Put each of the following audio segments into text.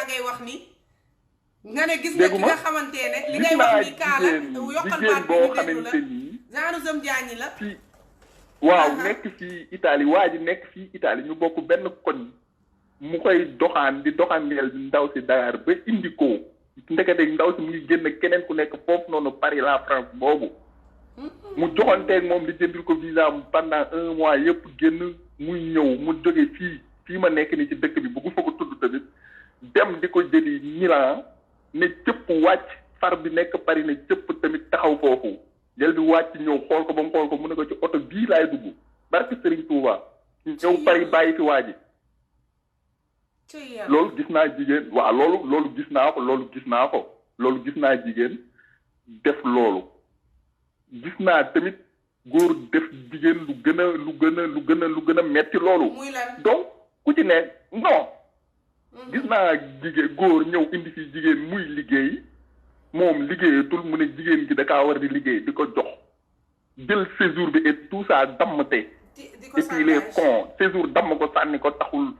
ngay wax ni nga ne gis nga ki nga xamante ne li ngay wax ni kaala yokkal baat bi ñu déglu la genre Zem Diagne la waaw nekk fii Italie waa ji nekk fii Italie ñu bokk benn koñ mu koy doxaan di doxandeel ndaw si Dakar ba indi ko ndekete ndaw si mu ngi génn keneen ku nekk foofu noonu Paris la France boobu mu joxanteeg moom di jëndil ko visa pendant 1 mois yëpp génn muy ñëw mu jóge fii ma nekk ni ci dëkk bi bëggu fa ko tudd tamit dem di ko jëli Milan ne cëpp wàcc far bi nekk Paris ne cëpp tamit taxaw foofu jël bi wàcc ñëw xool ko ba mu xool ko mu ne ko ci oto bii laay dugg barke Serigne Touba ñëw Paris bàyyi fi waa ji loolu gis naa jigéen waaw loolu gis naa jigéen def loolu gis naa tamit góor def jigéen lu gën a metti loolu donc ku ci ne non gis naa jigéen góor ñëw indi fi jigéen muy liggéey moom liggéeyatul mu ne jigéen gi da kaa war di liggéey di ko jox jël séjour bi et tout ça damm te et puis les cons séjour damm ko sànni ko taxul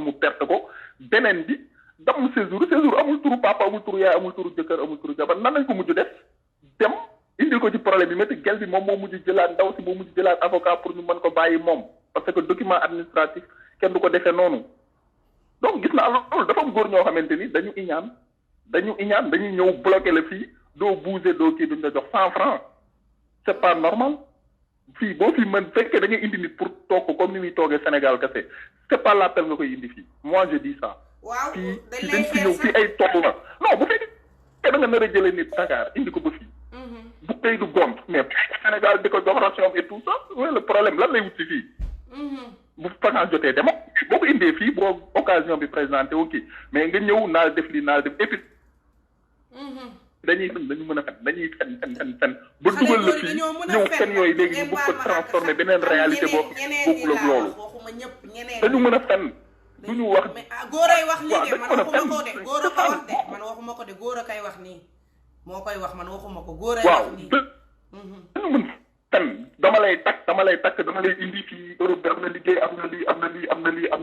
mu perte ko beneen bi damm séjour amul turu papa amul turu yaay amul turu jëkkër amul turu jabar nan lañ ko mujj def dem indil ko ci problème bi métti gel bi moom moo mujj jëlaat ndaw si moo mujj jëlaat avocat pour ñu mën ko bàyyi moom parce que document administratif kenn du ko defee noonu donc gis naa loolu dafa am góor ñoo xamante ni dañu iñaan dañuy ñëw bloqué la fii doo bouger doo kii duñ la jox 100 francs c'est pas normal fii boo fi mën fekkee da ngay indi nit pour toog ko comme ni muy toogee Sénégal kese c'est pas la peine nga koy indi fii moi je dis ça. waaw fii dañ fi ñëw fii ay tool la non bu fekkee da nga nar a jëlee nit Dakar indi ko ba fii. bu tey du gont mais Sénégal di ko jox ration et tout ça le problème lan lay wut si fii. bu vacances jotee dema boo ko indee fii boo occasion bi présenté wu kii mais nga ñëw naal def lii naal def et puis dañu mën a fen dañuy fen ba dugal la fii ñëw fen yooyu léegi ñu bëgg ko transformer beneen réalité boobu bokkul ak loolu dañu mën a fen duñu wax góoray wax lii de man waxuma ko de góor a koy wax de man waxuma ko de góor a koy wax nii moo koy wax man waxuma ko góoray wax nii dañu mën fen dama lay takk dama lay indi fii Europe bi am na liggéey am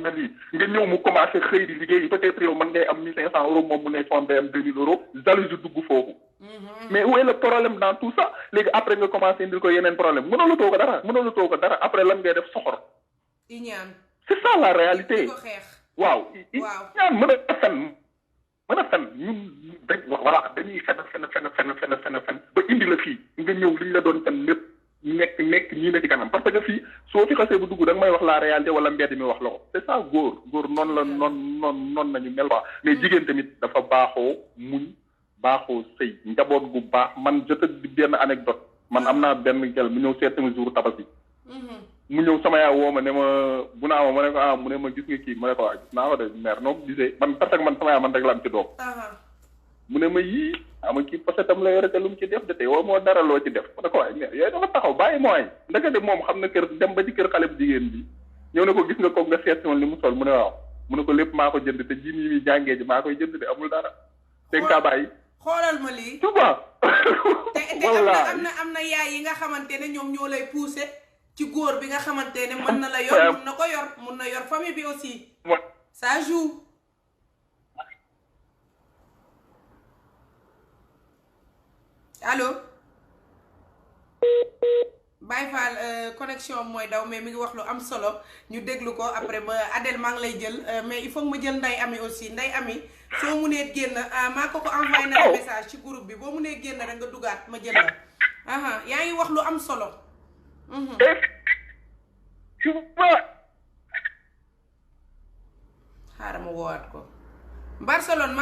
na lii nga ñëw mu commencé xëy di liggéey peut-être yow mën ngay am 1500 euros moom mu ne son day am 2000 euros jalousie dugg foofu mais où est le problème dans tout ça léegi après nga commencé indil ko yeneen problème mënalatoo ko dara après lan ngay def soxor iñaan c'est ça la réalité waaw iñaan mën a fen ñun dañuy fen ba indi la fii nga ñëw liñ la doon fen lépp nekk ñii na ci kanam parce que fii soo fi xasee bu dugg da nga may wax la réalité wala mbedd mi wax la ko c'est ça góor noonu la noonu nañu mel quoi mais jigéen tamit dafa baaxoo muñ baaxoo sëy njaboot gu baax man jot di benn anecdote man am naa benn gel mu ñëw seet sama jour tabaski mu ñëw sama yaay woo ma ne ma bu naa ma ne ko mu ne ma gis nga kii ma ne ko gis naa ko de mère noo gisee man parce que man sama yaay man rek la am ci doom mu ne ma yii ama kii parce que tam la yore te lu mu ci def de tey woo moo dara loo ci def ma ne ko waaye mère yooyu dafa taxaw bàyyi mooy ndekete moom xam na kër dem ba ci kër xale bu jigéen bi ñëw ne ko gis nga ko nga seet si woon li mu sol mu ne waaw mu ne ko lépp maa ko jënd te jiin yi muy jàngee ji maa koy jënd de amul dara te nga bàyyi xoolal ma lii tu vois te am na yaay yi nga xamante ne ñoom ñoo lay pousser ci góor bi nga xamante ne mën na la yor mun na ko yor mun na yor famille bi aussi ça joue allo Baye Fall connexion mooy daw mais mi ngi wax lu am solo ñu déglu ko après ma Adèle maa ngi lay jël mais il faut ma jël Ndeye Ami aussi Ndeye Ami soo munee génn maa ko envoyé na la message ci groupe bi boo munee génn rek nga dugaat ma jël la yaa ngi wax lu am solo xaaral ma woowaat ko Barcelone